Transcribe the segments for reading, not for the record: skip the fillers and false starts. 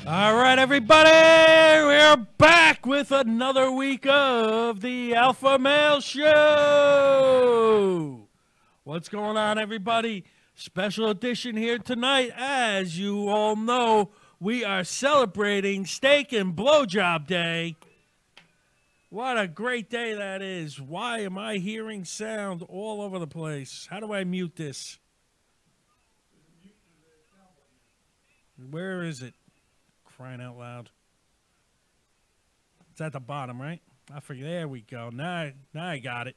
All right, everybody, we're back with another week of the Alpha Male Show. What's going on, everybody? Special edition here tonight. As you all know, we are celebrating Steak and Blowjob Day. What a great day that is. Why am I hearing sound all over the place? How do I mute this? Where is it? Crying out loud. It's at the bottom, right? I forget. There we go. Now I got it.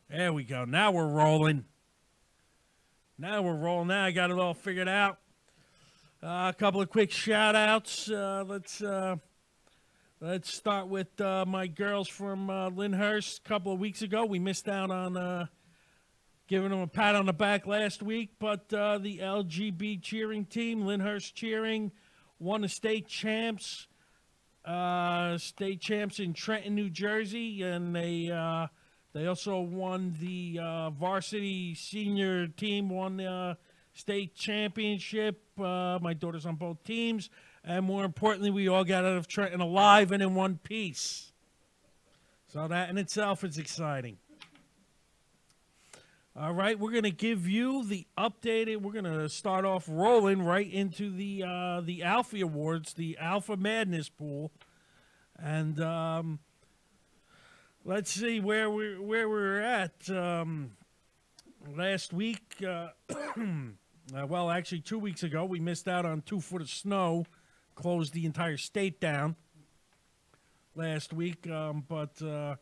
There we go. Now we're rolling. Now I got it all figured out. A couple of quick shout outs. Let's start with my girls from Lyndhurst. A couple of weeks ago, we missed out on giving them a pat on the back last week, but the LGB cheering team, Lyndhurst Cheering, won the state champs in Trenton, New Jersey, and they also won the varsity senior team, won the state championship. My daughter's on both teams, and more importantly, we all got out of Trenton alive and in one piece. So that in itself is exciting. All right, we're going to give you the updated. We're going to start off rolling right into the Alfie Awards, the Alpha Madness pool, and let's see where we're at. Last week, well, actually 2 weeks ago, we missed out on 2 foot of snow, closed the entire state down last week, but.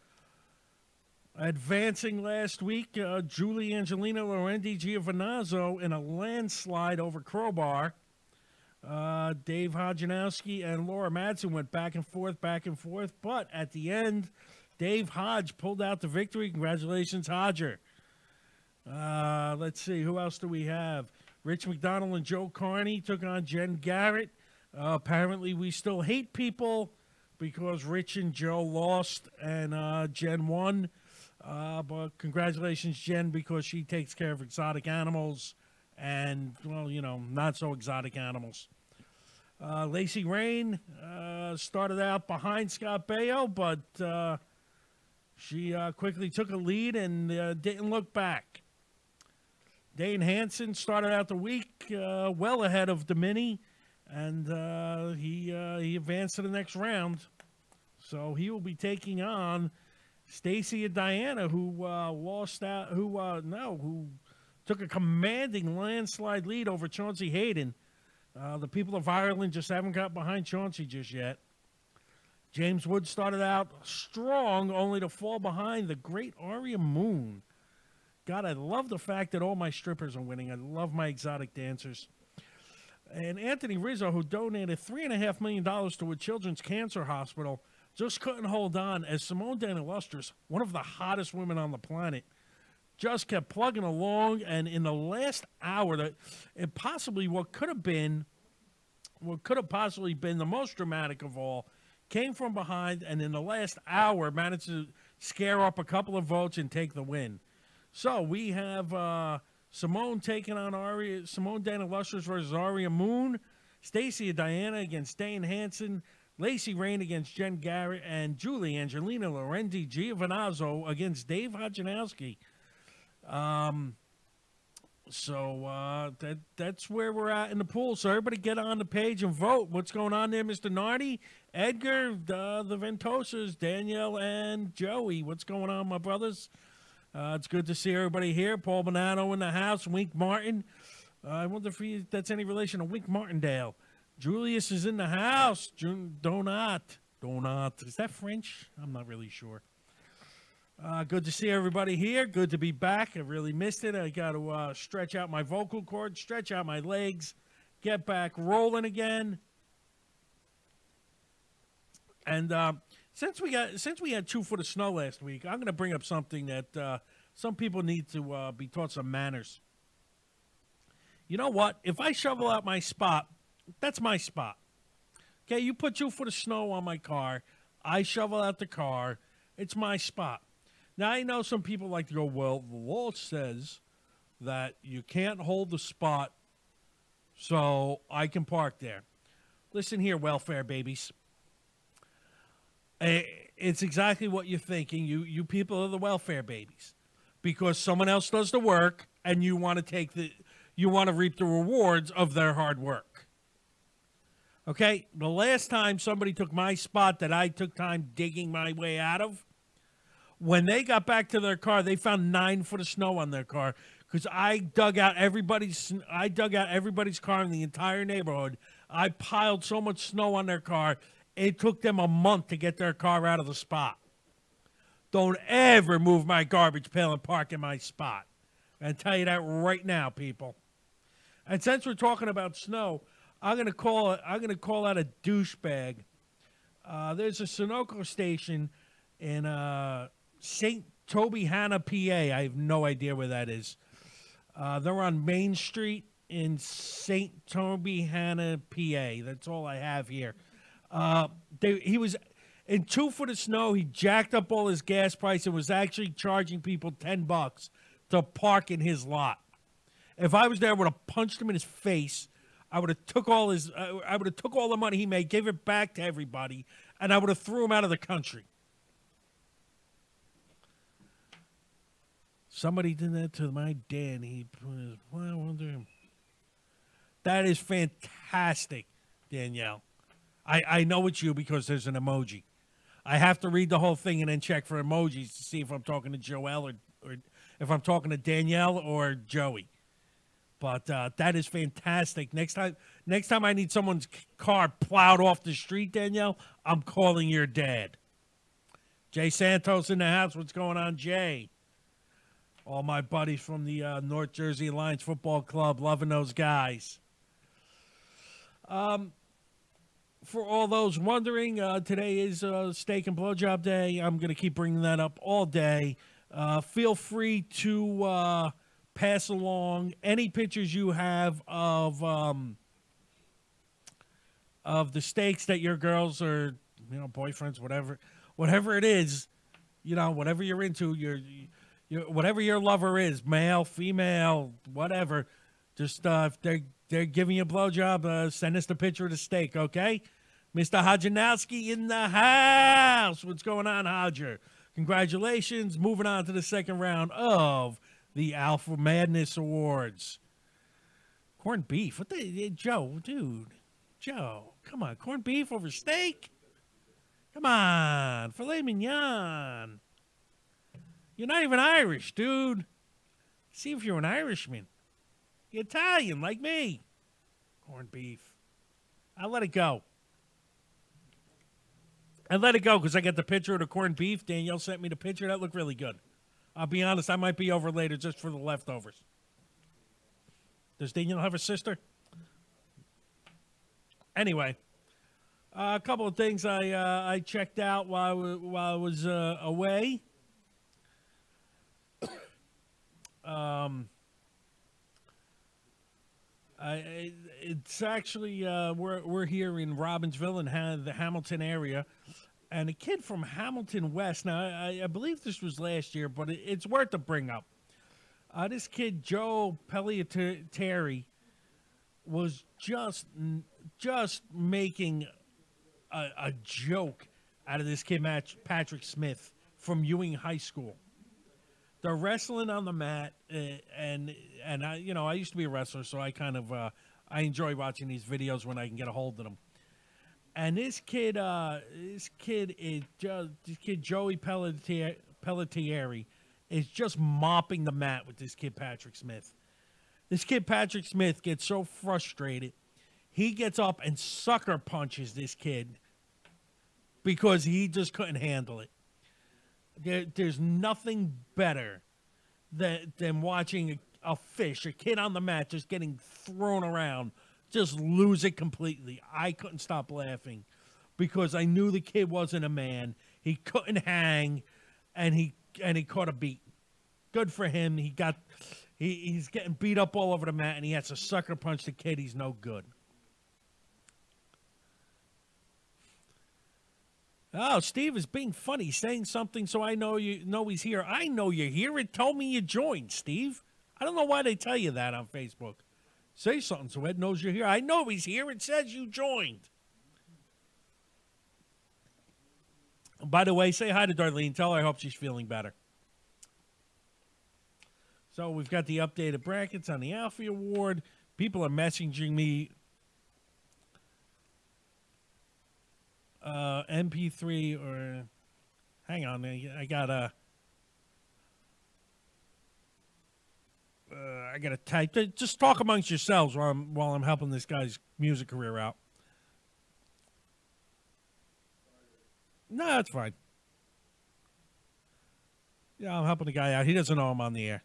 Advancing last week, Julie Angelina Lorendi Giovinazzo in a landslide over Crowbar. Dave Hodjanowski and Laura Madsen went back and forth, but at the end, Dave Hodge pulled out the victory. Congratulations, Hodger. Let's see, who else do we have? Rich McDonald and Joe Carney took on Jen Garrett. Apparently, we still hate people because Rich and Joe lost and Jen won. But congratulations, Jen, because she takes care of exotic animals and, well, you know, not so exotic animals. Lacey Rain started out behind Scott Baio, but she quickly took a lead and didn't look back. Dane Hansen started out the week well ahead of Domini, and he advanced to the next round. So he will be taking on Stacy and Diana, who who took a commanding landslide lead over Chauncey Hayden. The people of Ireland just haven't got behind Chauncey just yet. James Wood started out strong, only to fall behind the great Aria Moon. God, I love the fact that all my strippers are winning. I love my exotic dancers. And Anthony Rizzo, who donated $3.5 million to a children's cancer hospital, just couldn't hold on as Simone Dan Illustrious, one of the hottest women on the planet, just kept plugging along. And in the last hour, what could have possibly been the most dramatic of all, came from behind, and in the last hour managed to scare up a couple of votes and take the win. So we have Simone taking on Simone Dan Illustrious versus Aria Moon, Stacy and Diana against Dane Hansen, Lacey Rain against Jen Garrett, and Julie Angelina Lorendi Giovinazzo against Dave Hodjanowski. So that's where we're at in the pool. So everybody get on the page and vote. What's going on there, Mr. Nardi? Edgar, the Ventosas, Danielle, and Joey. What's going on, my brothers? It's good to see everybody here. Paul Bonanno in the house. Wink Martin. I wonder if that's any relation to Wink Martindale. Julius is in the house. Donat. Is that French? I'm not really sure. Good to see everybody here. Good to be back. I really missed it. I got to stretch out my vocal cords, stretch out my legs, get back rolling again. And since we had 2 foot of snow last week, I'm going to bring up something that some people need to be taught some manners. You know what? If I shovel out my spot, that's my spot. Okay, you put 2 foot of snow on my car. I shovel out the car. It's my spot. Now, I know some people like to go, well, the law says that you can't hold the spot so I can park there. Listen here, welfare babies. It's exactly what you're thinking. You people are the welfare babies because someone else does the work and you want to reap the rewards of their hard work. Okay? The last time somebody took my spot that I took time digging my way out of, when they got back to their car, they found 9 foot of snow on their car because I dug out everybody's car in the entire neighborhood. I piled so much snow on their car, it took them a month to get their car out of the spot. Don't ever move my garbage pail and park in my spot. I tell you that right now, people. And since we're talking about snow, I'm gonna call out a douchebag. There's a Sunoco station in St. Toby Hanna, PA. I have no idea where that is. They're on Main Street in St. Toby Hanna, PA. That's all I have here. He was in 2 foot of snow. He jacked up all his gas price and was actually charging people $10 to park in his lot. If I was there, I would have punched him in his face. I would have took all the money he made, gave it back to everybody, and I would have threw him out of the country. Somebody did that to my dad. He put his, well, I wonder. That is fantastic, Danielle. I know it's you because there's an emoji. I have to read the whole thing and then check for emojis to see if I'm talking to Joelle or if I'm talking to Danielle or Joey. But that is fantastic. Next time I need someone's car plowed off the street, Danielle, I'm calling your dad. Jay Santos in the house. What's going on, Jay? All my buddies from the North Jersey Alliance Football Club, loving those guys. For all those wondering, today is Steak and Blowjob Day. I'm going to keep bringing that up all day. Feel free to pass along any pictures you have of the steaks that your girls or boyfriends, whatever it is, whatever you're into, whatever your lover is, male, female, whatever. Just if they're giving you a blowjob, send us the picture of the steak, okay? Mr. Hodjanowski in the house. What's going on, Hodger? Congratulations. Moving on to the second round of the Alpha Madness Awards. Corned beef. What the Joe, dude? Joe, come on. Corned beef over steak? Come on. Filet mignon. You're not even Irish, dude. See if you're an Irishman. You're Italian, like me. Corned beef. I'll let it go. I let it go because I got the picture of the corned beef. Danielle sent me the picture. That looked really good. I'll be honest, I might be over later just for the leftovers. Does Danielle have a sister? Anyway, a couple of things I checked out while I was away. It's actually we're here in Robbinsville in the Hamilton area, and a kid from Hamilton West. Now I believe this was last year, but it's worth to bring up. This kid Joe Pelliateri was just making a joke out of this kid Patrick Smith from Ewing High School. They're wrestling on the mat, and I used to be a wrestler, so I kind of I enjoy watching these videos when I can get a hold of them. And this kid Joey Pelliateri is just mopping the mat with this kid Patrick Smith. This kid Patrick Smith gets so frustrated, he gets up and sucker punches this kid because he just couldn't handle it. There's nothing better than watching a kid on the mat just getting thrown around, just lose it completely. I couldn't stop laughing because I knew the kid wasn't a man. He couldn't hang, and he caught a beat. Good for him. He's getting beat up all over the mat, and he has to sucker punch the kid. He's no good. Oh, Steve is being funny, saying something so I know he's here. I know you're here. It told me you joined, Steve. I don't know why they tell you that on Facebook. Say something so Ed knows you're here. I know he's here. It says you joined. By the way, say hi to Darlene. Tell her I hope she's feeling better. So we've got the updated brackets on the Alfie Award. People are messaging me MP3 or hang on, I gotta type. Just talk amongst yourselves while I'm helping this guy's music career out. No, that's fine. Yeah, I'm helping the guy out. He doesn't know I'm on the air.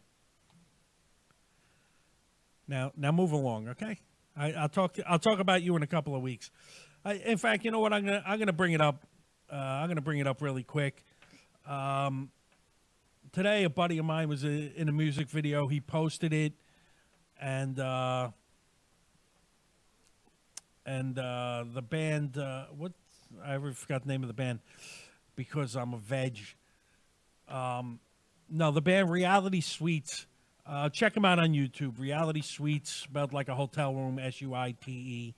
Now move along, okay? I'll talk about you in a couple of weeks. In fact, you know what? I'm gonna bring it up. I'm gonna bring it up really quick. Today, a buddy of mine was in a music video. He posted it, and the band. What? I ever forgot the name of the band because I'm a veg. No, the band Reality Suites. Check them out on YouTube. Reality Suites, spelled like a hotel room, SUITE.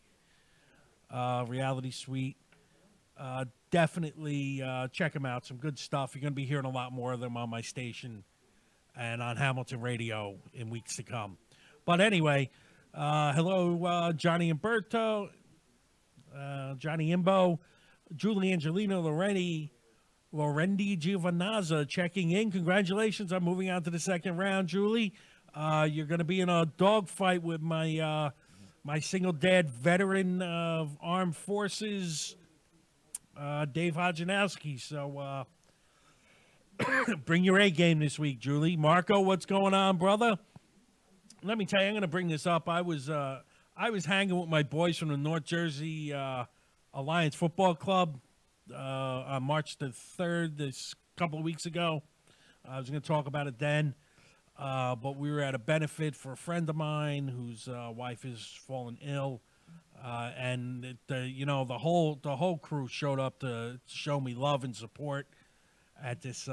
Reality Suite. Definitely check them out. Some good stuff. You're going to be hearing a lot more of them on my station and on Hamilton Radio in weeks to come. But anyway, hello, Johnny Umberto, Johnny Imbo, Julie Angelino, Lorendi Giovanazza checking in. Congratulations on moving on to the second round, Julie. You're going to be in a dogfight with my my single dad veteran of armed forces, Dave Hodjanowski. So bring your A game this week, Julie. Marco, what's going on, brother? Let me tell you, I'm going to bring this up. I was hanging with my boys from the North Jersey Alliance Football Club on March the 3rd, this couple of weeks ago. I was going to talk about it then, but we were at a benefit for a friend of mine whose wife is fallen ill, and the whole crew showed up to show me love and support at this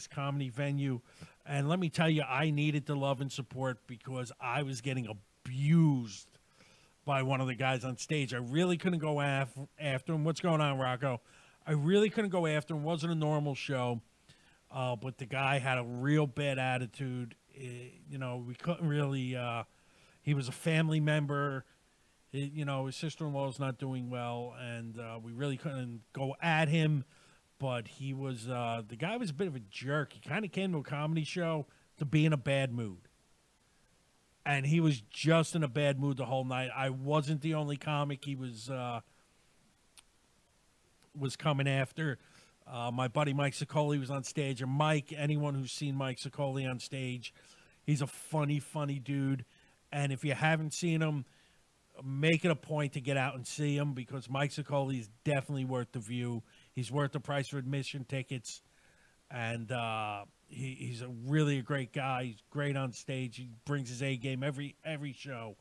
comedy venue. And let me tell you, I needed the love and support because I was getting abused by one of the guys on stage. I really couldn't go after him. What's going on, Rocco? I really couldn't go after him. It wasn't a normal show, but the guy had a real bad attitude. We couldn't really. He was a family member. His sister-in-law is not doing well, and we really couldn't go at him. But he was the guy was a bit of a jerk. He kind of came to a comedy show to be in a bad mood. And he was just in a bad mood the whole night. I wasn't the only comic he was coming after. My buddy Mike Sicoli was on stage. And Mike, anyone who's seen Mike Sicoli on stage, he's a funny, funny dude. And if you haven't seen him, make it a point to get out and see him because Mike Sicoli is definitely worth the view. He's worth the price for admission tickets. And he's a great guy. He's great on stage. He brings his A game every show.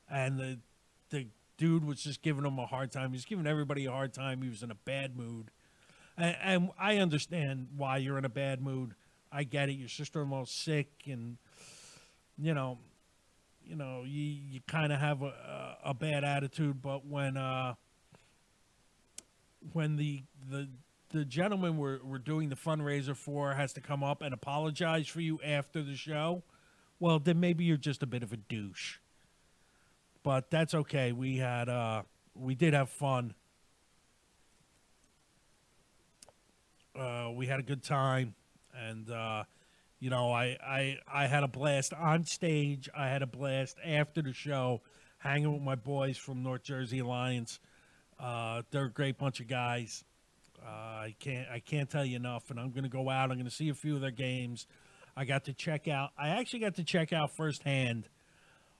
And the dude was just giving him a hard time. He was giving everybody a hard time. He was in a bad mood. And I understand why you're in a bad mood. I get it. Your sister-in-law's sick, and you kind of have a bad attitude. But when the gentleman we're doing the fundraiser for has to come up and apologize for you after the show, well, then maybe you're just a bit of a douche. But that's okay. We did have fun. We had a good time, and I had a blast on stage. I had a blast after the show, hanging with my boys from North Jersey Alliance. They're a great bunch of guys. I can't tell you enough, and I'm going to go out. I'm going to see a few of their games. I actually got to check out firsthand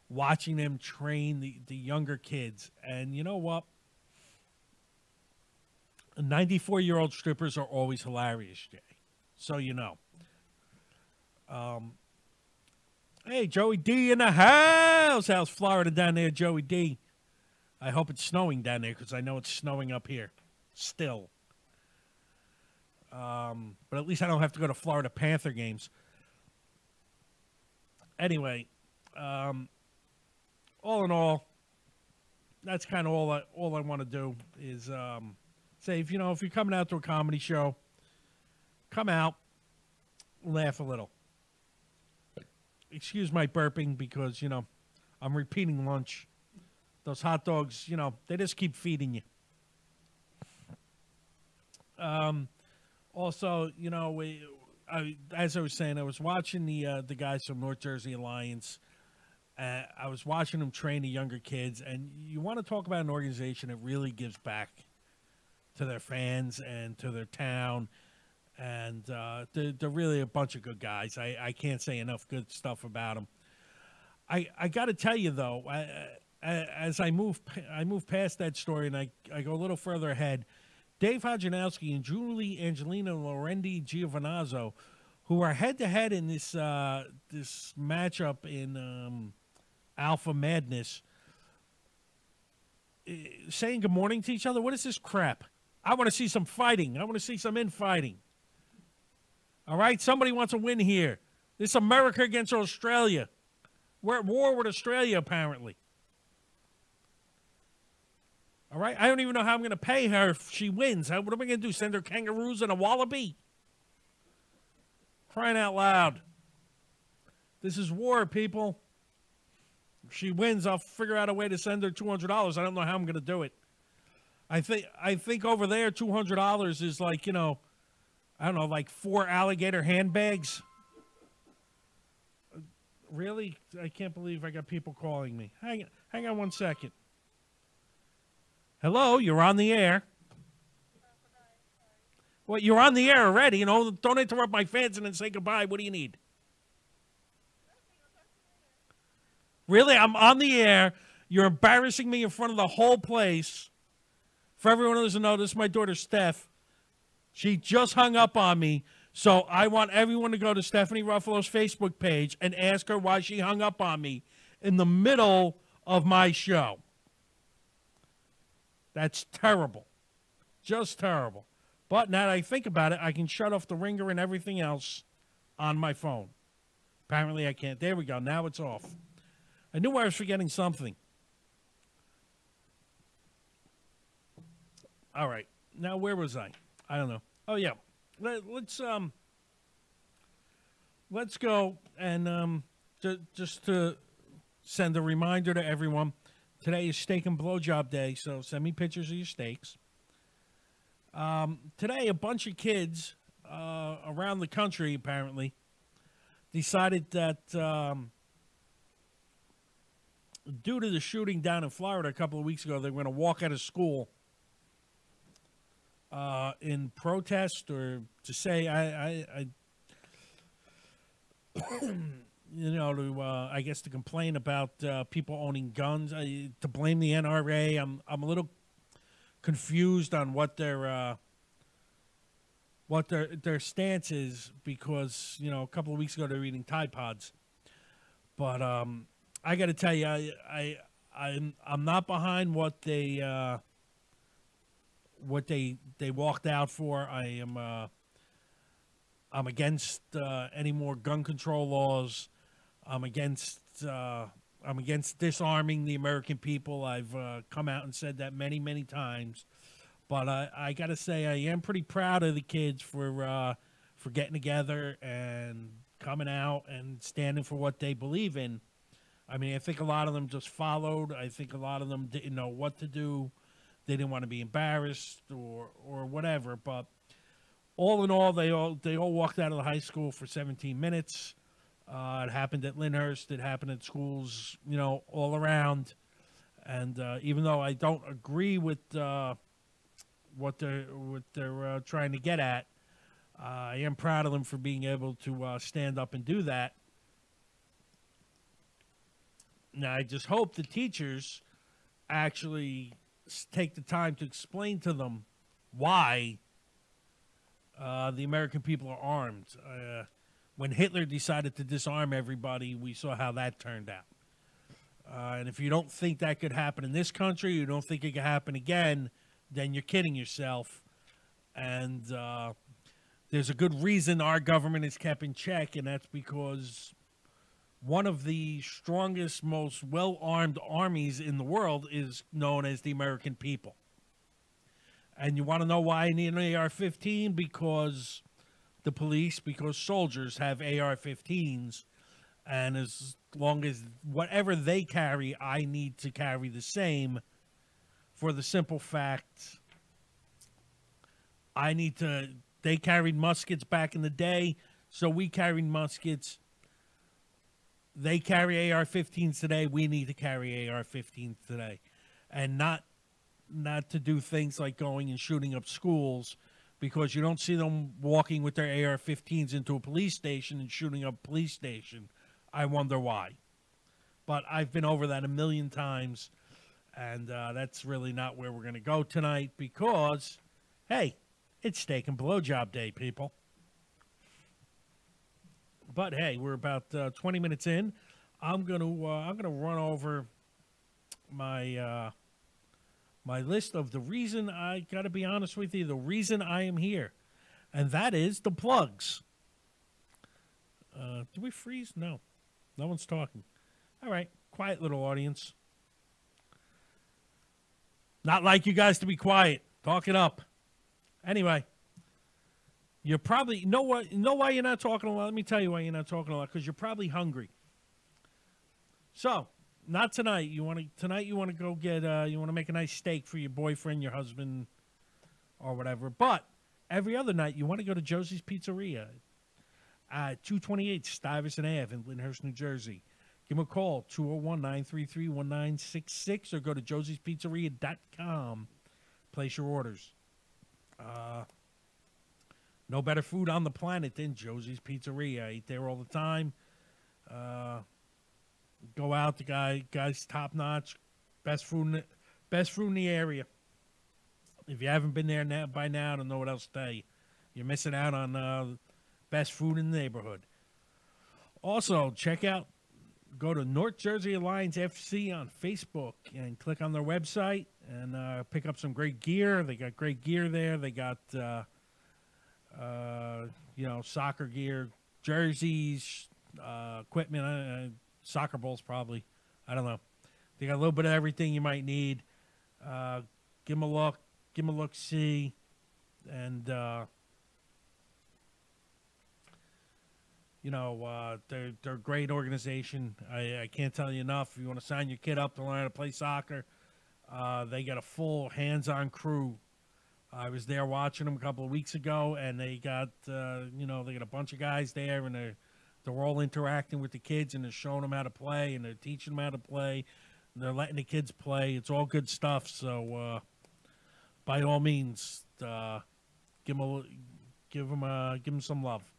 watching them train the younger kids. And you know what? 94-year-old strippers are always hilarious, Jay. So you know. Hey, Joey D in the house. How's Florida down there, Joey D? I hope it's snowing down there because I know it's snowing up here still. But at least I don't have to go to Florida Panther games. Anyway, all in all, that's kind of all I want to do is say, if you're coming out to a comedy show, come out, laugh a little. Excuse my burping because, I'm repeating lunch. Those hot dogs, they just keep feeding you. Also, as I was saying, I was watching the guys from North Jersey Alliance. I was watching them train the younger kids, and you want to talk about an organization that really gives back to their fans and to their town. And they're really a bunch of good guys. I can't say enough good stuff about them. I got to tell you, though, as I move past that story and I go a little further ahead, Dave Hodjanowski and Julie Angelina Lorendi Giovinazzo, who are head-to-head in this matchup in Alpha Madness, saying good morning to each other. What is this crap? I want to see some fighting. I want to see some infighting. All right? Somebody wants to win here. This is America against Australia. We're at war with Australia, apparently. All right? I don't even know how I'm going to pay her if she wins. What am I going to do? Send her kangaroos and a wallaby? Crying out loud. This is war, people. If she wins, I'll figure out a way to send her $200. I don't know how I'm going to do it. I think over there, $200 is like, I don't know, like 4 alligator handbags. Really? I can't believe I got people calling me. Hang on 1 second. Hello, you're on the air. Well, you're on the air already. Don't interrupt my fans and then say goodbye. What do you need? Really? I'm on the air. You're embarrassing me in front of the whole place. For everyone who doesn't know, this is my daughter, Steph. She just hung up on me. So I want everyone to go to Stephanie Ruffalo's Facebook page and ask her why she hung up on me in the middle of my show. That's terrible. Just terrible. But now that I think about it, I can shut off the ringer and everything else on my phone. Apparently I can't. There we go. Now it's off. I knew I was forgetting something. All right. Now, where was I? I don't know. Oh, yeah. Let's go and just to send a reminder to everyone. Today is Steak and Blowjob Day, so send me pictures of your steaks. Today, a bunch of kids around the country, apparently, decided that due to the shooting down in Florida a couple of weeks ago, they were going to walk out of school in protest or to say, I guess to complain about people owning guns, to blame the NRA. I'm a little confused on what their stance is because a couple of weeks ago they were eating Tide Pods, but I got to tell you, I'm not behind what they walked out for. I'm against any more gun control laws. I'm against disarming the American people. I've come out and said that many, many times. But I got to say, I am pretty proud of the kids for getting together and coming out and standing for what they believe in. I mean, I think a lot of them just followed. I think a lot of them didn't know what to do. They didn't want to be embarrassed or whatever. But all in all, they all walked out of the high school for 17 minutes. It happened at Lyndhurst. It happened at schools, all around. And even though I don't agree with what they're trying to get at, I am proud of them for being able to stand up and do that. Now, I just hope the teachers actually take the time to explain to them why the American people are armed. When Hitler decided to disarm everybody, we saw how that turned out. And if you don't think that could happen in this country, you don't think it could happen again, then you're kidding yourself. And there's a good reason our government is kept in check, and that's because one of the strongest, most well-armed armies in the world is known as the American people. And you want to know why I need an AR-15? Because the police, because soldiers have AR-15s, and as long as whatever they carry, I need to carry the same, for the simple fact they carried muskets back in the day, so we carried muskets. They carry AR-15s today. We need to carry AR-15s today, and not to do things like going and shooting up schools, because you don't see them walking with their AR-15s into a police station and shooting up a police station. I wonder why. But I've been over that a million times, and that's really not where we're going to go tonight, because, hey, it's steak and blowjob day, people. But hey, we're about 20 minutes in. I'm gonna run over my my list of the reason, I gotta be honest with you, the reason I am here, and that is the plugs. Do we freeze? No, no one's talking. All right, quiet little audience. Not like you guys to be quiet. Talk it up. Anyway. You're probably, know why you're not talking a lot? Let me tell you why you're not talking a lot. Because you're probably hungry. So, not tonight. Tonight you want to go get, you want to make a nice steak for your boyfriend, your husband, or whatever. But every other night you want to go to Josie's Pizzeria at 228 Stuyvesant Ave in Lyndhurst, New Jersey. Give them a call, 201-933-1966, or go to josie'spizzeria.com. Place your orders. No better food on the planet than Josie's Pizzeria. I eat there all the time. Go out, the guy's top notch, best food in the area. If you haven't been there by now, I don't know what else to tell you. You're missing out on best food in the neighborhood. Also, go to North Jersey Alliance FC on Facebook and click on their website and pick up some great gear. They got great gear there. They got soccer gear, jerseys, equipment, soccer balls probably. I don't know. They got a little bit of everything you might need. Give them a look. Give them a look-see. And, they're a great organization. I can't tell you enough. If you want to sign your kid up to learn how to play soccer, they got a full hands-on crew. I was there watching them a couple of weeks ago, and they got, they got a bunch of guys there, and they're all interacting with the kids, and they're showing them how to play, and they're teaching them how to play. And they're letting the kids play. It's all good stuff. So, by all means, give them some love.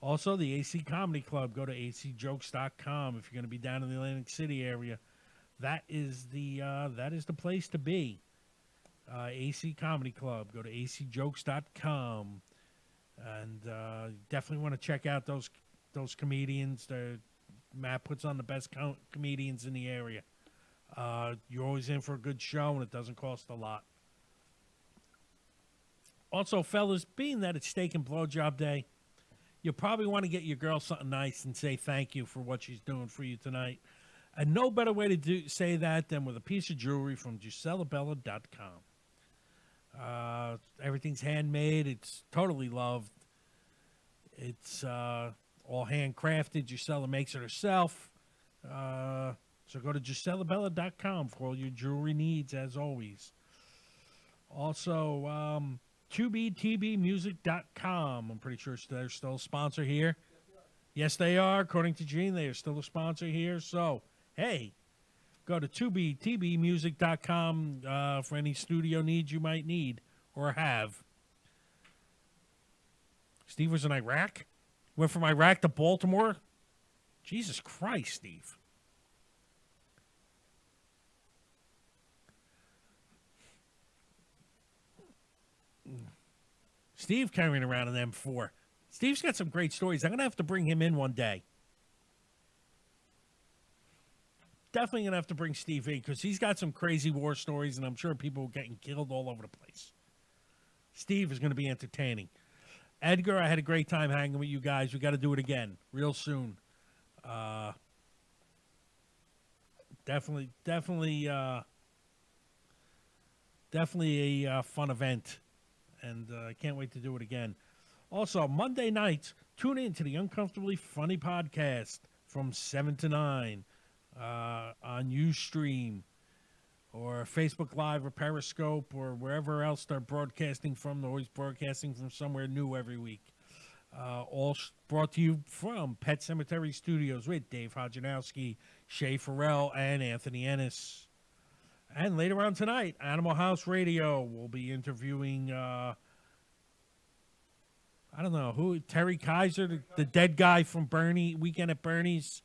Also, the AC Comedy Club. Go to acjokes.com if you're going to be down in the Atlantic City area. That is the place to be. AC Comedy Club. Go to acjokes.com, and definitely want to check out those comedians. Matt puts on the best comedians in the area. You're always in for a good show, and it doesn't cost a lot. Also, fellas, being that it's steak and blowjob day, you probably want to get your girl something nice and say thank you for what she's doing for you tonight. And no better way to say that than with a piece of jewelry from GiusellaBella.com. Everything's handmade. It's totally loved. It's all handcrafted. Gisella makes it herself. So go to GiusellaBella.com for all your jewelry needs, as always. Also, 2BTBmusic.com. I'm pretty sure they're still a sponsor here. Yes, they are. According to Gene, they are still a sponsor here. So, hey, go to 2BTBmusic.com for any studio needs you might need or have. Steve was in Iraq? Went from Iraq to Baltimore? Jesus Christ, Steve. Steve carrying around an M4. Steve's got some great stories. I'm going to have to bring him in one day. Definitely going to have to bring Steve in because he's got some crazy war stories, and I'm sure people are getting killed all over the place. Steve is going to be entertaining. Edgar, I had a great time hanging with you guys. We got to do it again real soon. Uh, definitely a fun event, and I can't wait to do it again. Also, Monday nights, tune in to the Uncomfortably Funny podcast from 7 to 9 on Ustream or Facebook Live or Periscope or wherever else they're broadcasting from. They're always broadcasting from somewhere new every week. All brought to you from Pet Cemetery Studios with Dave Hodjanowski, Shay Farrell, and Anthony Ennis. And later on tonight, Animal House Radio will be interviewing, I don't know, who, Terry Kaiser, the dead guy from Weekend at Bernie's,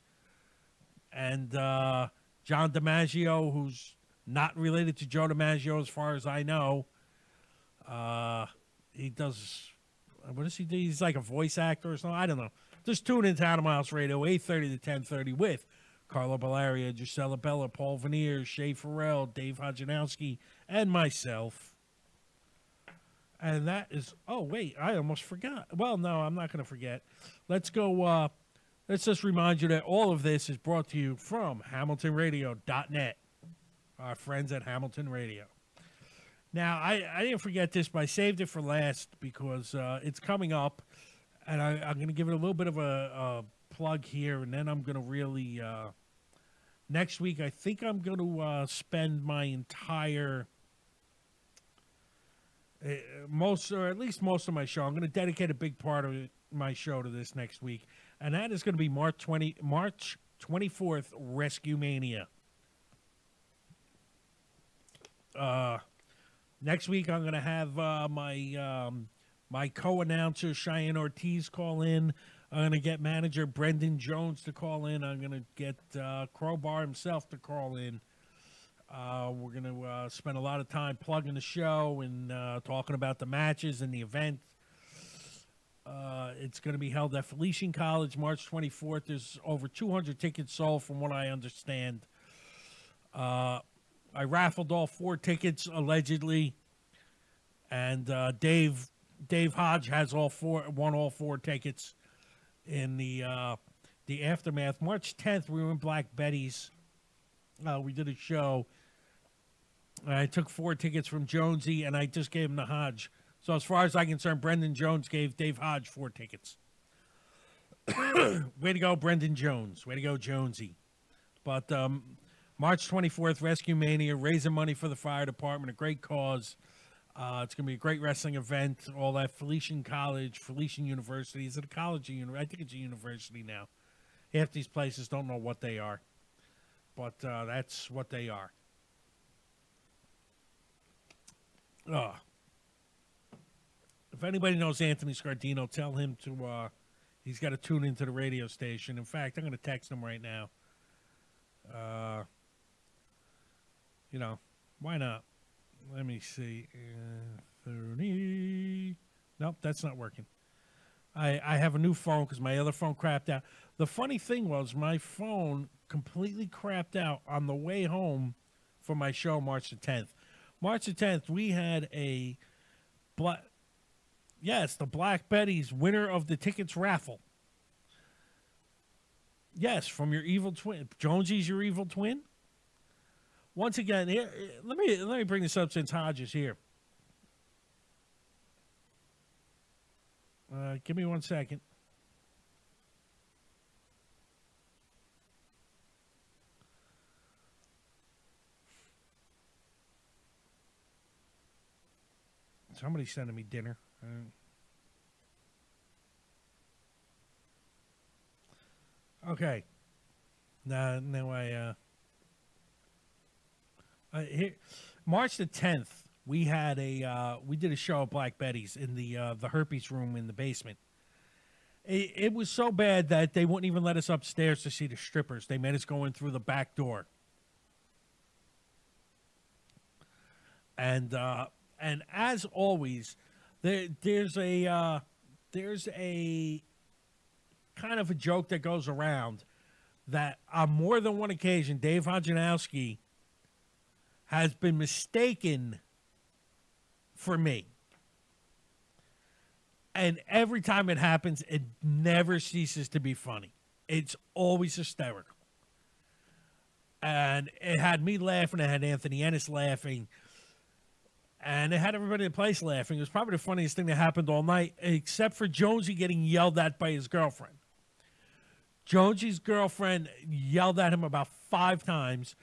and John DiMaggio, who's not related to Joe DiMaggio as far as I know. He does, what does he do? He's like a voice actor or something. I don't know. Just tune into Animal House Radio, 8:30 to 10:30 with Carlo Bellaria, Gisela Bella, Paul Veneer, Shay Farrell, Dave Hodjanowski, and myself. And that is, oh, wait, I almost forgot. Well, no, I'm not going to forget. Let's go, let's just remind you that all of this is brought to you from HamiltonRadio.net, our friends at Hamilton Radio. Now, I didn't forget this, but I saved it for last because it's coming up, and I'm going to give it a little bit of a plug here, and then I'm going to really, next week, I think I'm going to spend my entire, most of my show. I'm going to dedicate a big part of my show to this next week, and that is going to be March 24th, Rescue Mania. Next week, I'm going to have my co-announcer, Cheyenne Ortiz, call in. I'm going to get manager Brendan Jones to call in. I'm going to get Crowbar himself to call in. We're going to spend a lot of time plugging the show and talking about the matches and the event. It's going to be held at Felician College March 24th. There's over 200 tickets sold from what I understand. I raffled all 4 tickets, allegedly. And Dave Hodge has won all 4 tickets in the aftermath. March 10th, we were in Black Betty's. We did a show. I took 4 tickets from Jonesy, and I just gave them to Hodge. So as far as I'm concerned, Brendan Jones gave Dave Hodge 4 tickets. Way to go, Brendan Jones. Way to go, Jonesy. But March 24th, Rescue Mania, raising money for the fire department, a great cause. It's going to be a great wrestling event. All at Felician College, Felician University. Is it a college or university? I think it's a university now. Half these places don't know what they are. But that's what they are. If anybody knows Anthony Scardino, tell him to, he's got to tune into the radio station. In fact, I'm going to text him right now. You know, why not? Let me see. 30. Nope, that's not working. I have a new phone because my other phone crapped out. The funny thing was my phone completely crapped out on the way home for my show March the 10th. March the 10th, we had the Black Betty's winner of the tickets raffle. Yes, from your evil twin. Jonesy's your evil twin? Once again, here, let me bring this up since Hodge is here. Give me 1 second. Somebody's sending me dinner. Okay. Now here, March the 10th, we had we did a show at Black Betty's in the herpes room in the basement. It was so bad that they wouldn't even let us upstairs to see the strippers. They made us go in through the back door. And as always, there's a kind of a joke that goes around that on more than one occasion, Dave Hodjanowski has been mistaken for me. And every time it happens, it never ceases to be funny. It's always hysterical. And it had me laughing. It had Anthony Ennis laughing. And it had everybody in the place laughing. It was probably the funniest thing that happened all night, except for Jonesy getting yelled at by his girlfriend. Jonesy's girlfriend yelled at him about 5 times.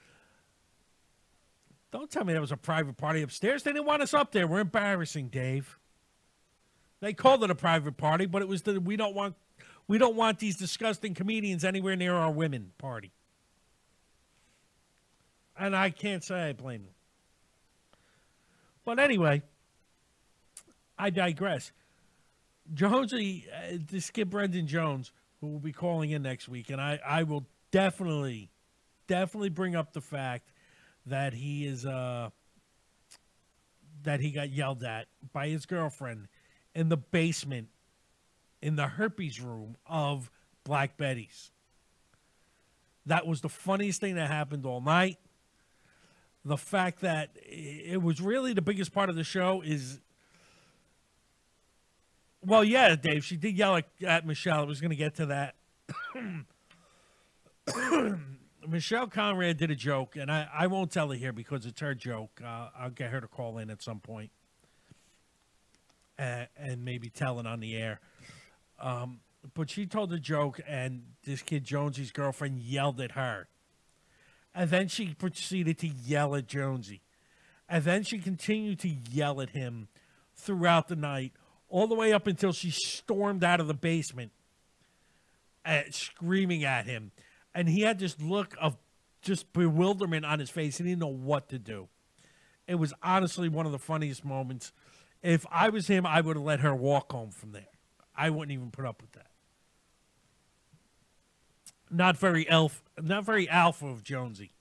Don't tell me that was a private party upstairs. They didn't want us up there. We're embarrassing, Dave. They called it a private party, but it was the we don't want these disgusting comedians anywhere near our women party. And I can't say I blame them. But anyway, I digress. Jonesy, this kid Brendan Jones, who will be calling in next week, and I will definitely bring up the fact that he is that he got yelled at by his girlfriend in the basement in the herpes room of Black Betty's. That was the funniest thing that happened all night. The fact that it was really the biggest part of the show is, well, yeah, Dave, she did yell at Michelle. I was going to get to that. Michelle Conrad did a joke, and I won't tell it here because it's her joke. I'll get her to call in at some point and maybe tell it on the air. But she told a joke, and this kid Jonesy's girlfriend yelled at her. And then she proceeded to yell at Jonesy. And then she continued to yell at him throughout the night, all the way up until she stormed out of the basement, screaming at him. And he had this look of just bewilderment on his face. He didn't know what to do. It was honestly one of the funniest moments. If I was him, I would have let her walk home from there. I wouldn't even put up with that. Not very alpha of Jonesy.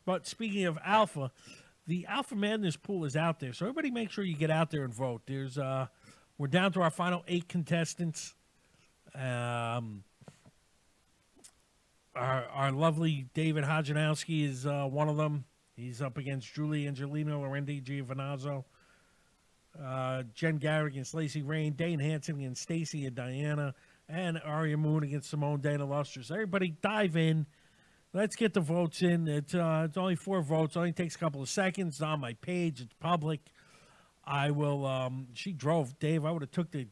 But speaking of alpha, the Alpha Madness pool is out there. So everybody make sure you get out there and vote. There's we're down to our final 8 contestants. Our lovely David Hodjanowski is one of them. He's up against Julie Angelino, Lorendi Giovanazzo, Jen Garrick against Lacey Rain, Dane Hanson against Stacy and Diana, and Aria Moon against Simone Dana Lustrous. Everybody dive in. Let's get the votes in. It's only 4 votes. It only takes a couple of seconds. It's on my page. It's public. I will. She drove, Dave. I would have took the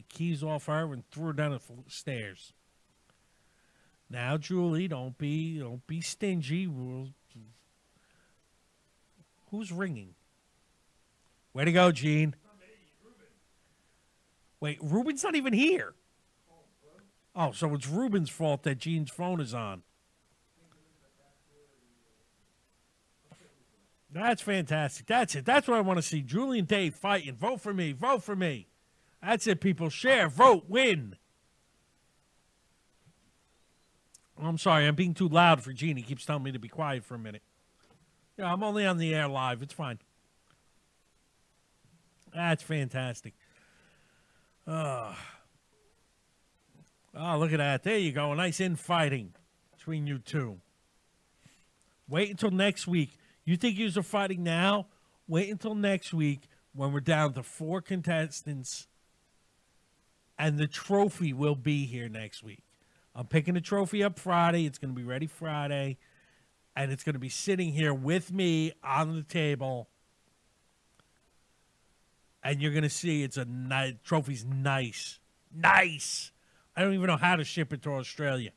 keys off her and threw her down the stairs. Now, Julie, don't be stingy. Who's ringing? Way to go, Gene. Wait, Ruben's not even here. Oh, so it's Ruben's fault that Gene's phone is on. That's fantastic. That's it. That's what I want to see. Julie and Dave fighting. Vote for me. Vote for me. That's it, people. Share, vote, win. I'm sorry. I'm being too loud for Gene. He keeps telling me to be quiet for a minute. Yeah, I'm only on the air live. It's fine. That's fantastic. Oh, look at that. There you go. A nice infighting between you two. Wait until next week. You think you're fighting now? Wait until next week when we're down to 4 contestants and the trophy will be here next week. I'm picking the trophy up Friday. It's going to be ready Friday. And it's going to be sitting here with me on the table. And you're going to see it's a nice trophy's nice. Nice. I don't even know how to ship it to Australia.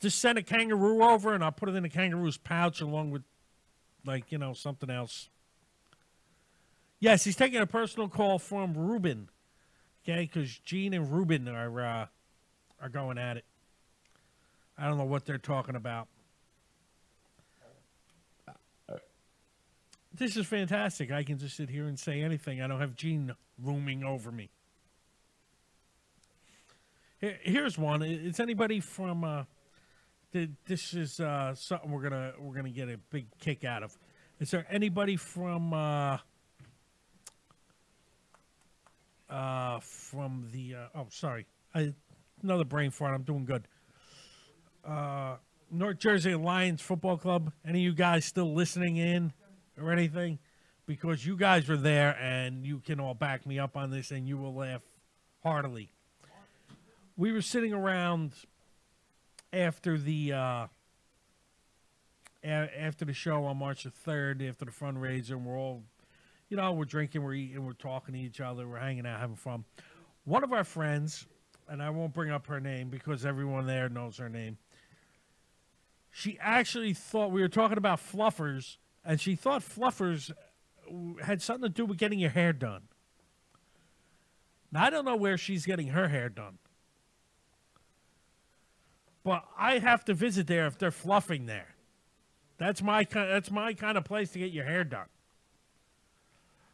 Just send a kangaroo over and I'll put it in a kangaroo's pouch along with, like, you know, something else. Yes, he's taking a personal call from Ruben. Okay, because Gene and Ruben are going at it. I don't know what they're talking about. This is fantastic. I can just sit here and say anything. I don't have Gene looming over me. Here's one. Is anybody from? This is something we're gonna get a big kick out of. Is there anybody from the? Oh, sorry. Another brain fart. I'm doing good. North Jersey Lions Football Club. Any of you guys still listening in or anything? Because you guys were there and you can all back me up on this and you will laugh heartily. we were sitting around after the after the show on March the 3rd, after the fundraiser, and we're all, we're drinking, we're eating, we're talking to each other, we're hanging out, having fun. One of our friends, and I won't bring up her name because everyone there knows her name, she actually thought we were talking about fluffers, and she thought fluffers had something to do with getting your hair done. Now, I don't know where she's getting her hair done, but I have to visit there if they're fluffing there. That's my kind of place to get your hair done.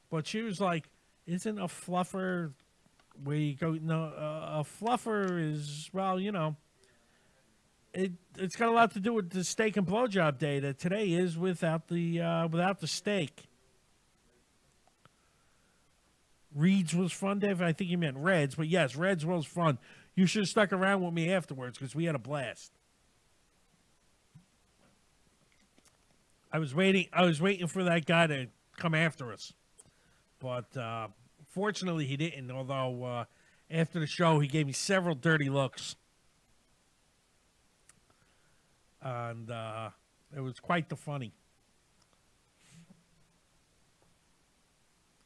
But she was like, "Isn't a fluffer where you go?" No, a fluffer is, well, it's got a lot to do with the steak and blowjob day that today is without the steak. Reed's was fun, Dave. I think you meant Reds, but yes, Reds was fun. You should have stuck around with me afterwards because we had a blast. I was waiting for that guy to come after us, but fortunately he didn't. Although after the show he gave me several dirty looks, and it was quite the funny.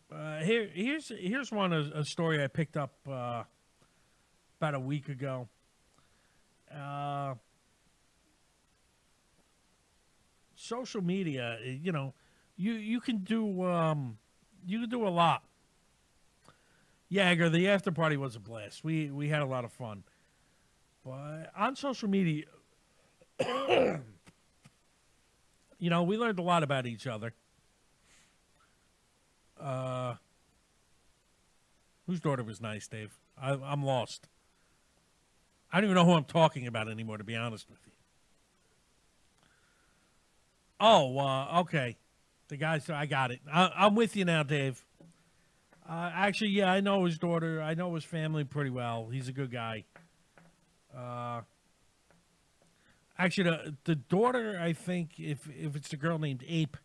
Here's a story I picked up about a week ago. Social media, you can do a lot. Jagger, the after party was a blast. We had a lot of fun. But on social media, we learned a lot about each other. Whose daughter was nice, Dave? I'm lost. I don't even know who I'm talking about anymore, to be honest with you. Oh, okay. The guy said, I got it. I'm with you now, Dave. Actually, yeah, I know his daughter. I know his family pretty well. He's a good guy. Actually, the daughter, I think, if it's the girl named Ape,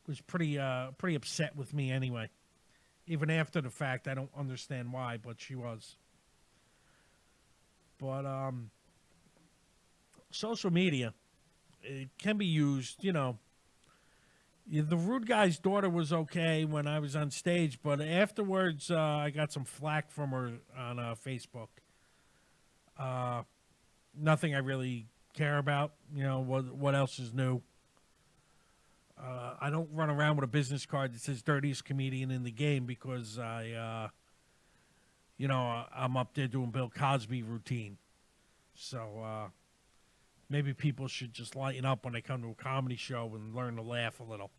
was pretty upset with me anyway. Even after the fact, I don't understand why, but she was. But social media, it can be used, The rude guy's daughter was okay when I was on stage, but afterwards I got some flack from her on Facebook. Nothing I really care about. What else is new? I don't run around with a business card that says dirtiest comedian in the game because I'm up there doing Bill Cosby routine. So maybe people should just lighten up when they come to a comedy show and learn to laugh a little.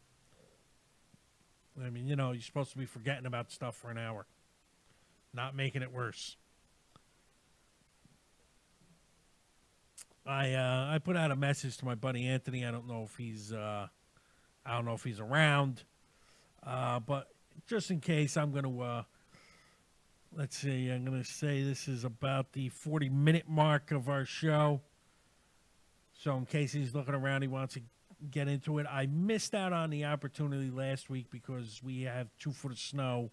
I mean, you're supposed to be forgetting about stuff for an hour, not making it worse. I put out a message to my buddy Anthony. I don't know if he's around, but just in case, I'm gonna let's see. I'm gonna say this is about the 40-minute mark of our show. So in case he's looking around, he wants to get into it. I missed out on the opportunity last week because we have 2 foot of snow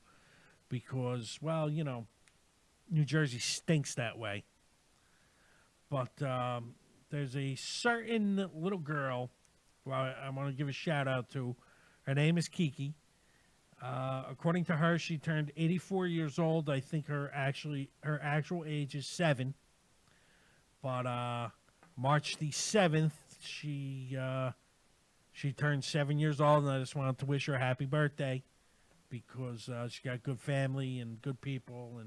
because, well, New Jersey stinks that way. But there's a certain little girl who I want to give a shout out to. Her name is Kiki. According to her, she turned 84 years old. I think her actual age is 7. But March the 7th, she turned 7 years old, and I just wanted to wish her a happy birthday because she got good family and good people,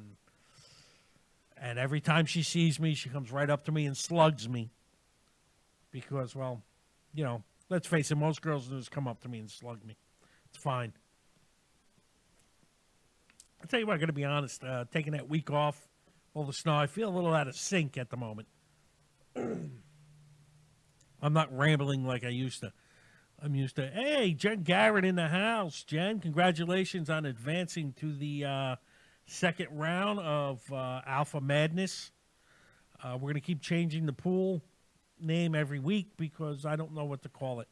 and every time she sees me, she comes right up to me and slugs me because, well, let's face it, most girls just come up to me and slug me. It's fine. I'll tell you what, I'm going to be honest, taking that week off, all the snow, I feel a little out of sync at the moment. I'm not rambling like I used to. I'm used to, hey, Jen Garrett in the house. Jen, congratulations on advancing to the second round of Alpha Madness. We're going to keep changing the pool name every week because I don't know what to call it.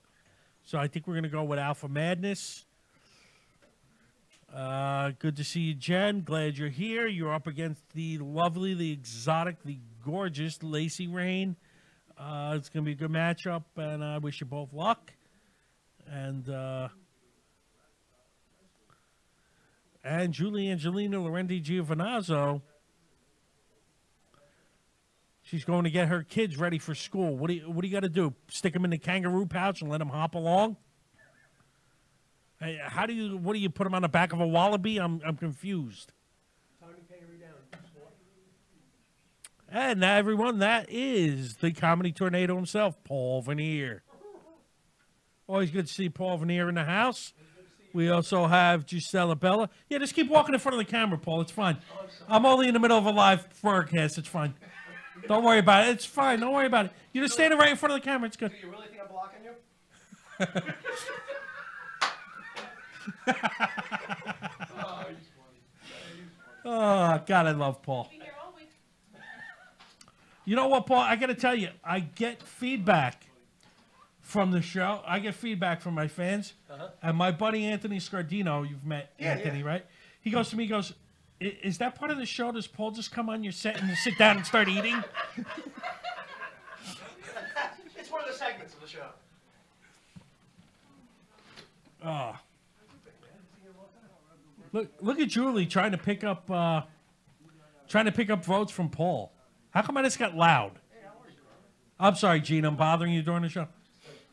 So I think we're going to go with Alpha Madness. Good to see you, Jen. Glad you're here. You're up against the lovely, the exotic, the gorgeous Lacey Rain. It's going to be a good matchup, and I wish you both luck. And Julie Angelina Lorendi Giovinazzo, she's going to get her kids ready for school. What do you got to do? Stick them in the kangaroo pouch and let them hop along? Hey, what do you put them on the back of a wallaby? I'm confused. And now, everyone, that is the comedy tornado himself, Paul Veneer. Always good to see Paul Veneer in the house. We also have Gisela Bella. Yeah, just keep walking in front of the camera, Paul. It's fine. I'm only in the middle of a live broadcast. It's fine. Don't worry about it. It's fine. Don't worry about it. You're just standing right in front of the camera. It's good. Do you really think I'm blocking you? Oh, God, I love Paul. You know what, Paul? I got to tell you, I get feedback from the show. I get feedback from my fans. And my buddy Anthony Scardino, you've met Anthony, right? He goes to me, he goes, is that part of the show? Does Paul just come on your set and sit down and start eating? It's one of the segments of the show. Oh. Look at Julie trying to pick up votes from Paul. How come I just got loud? I'm sorry, Gene. I'm bothering you during the show.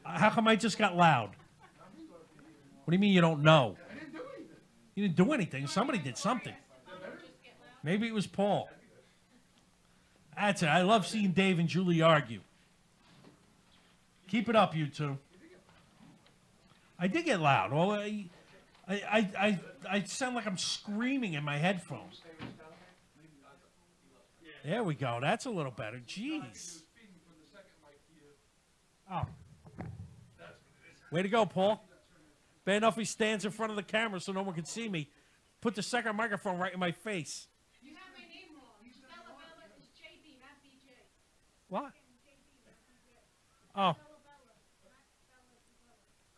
How come I just got loud? What do you mean you don't know? You didn't do anything. Somebody did something. Maybe it was Paul. That's it. I love seeing Dave and Julie argue. Keep it up, you two. I did get loud. Well, I sound like I'm screaming in my headphones. There we go. That's a little better. Jeez. Oh. Way to go, Paul. Bad enough he stands in front of the camera so no one can see me. Put the second microphone right in my face. You have my name wrong. Stella Bella is JB, not BJ. What? Oh.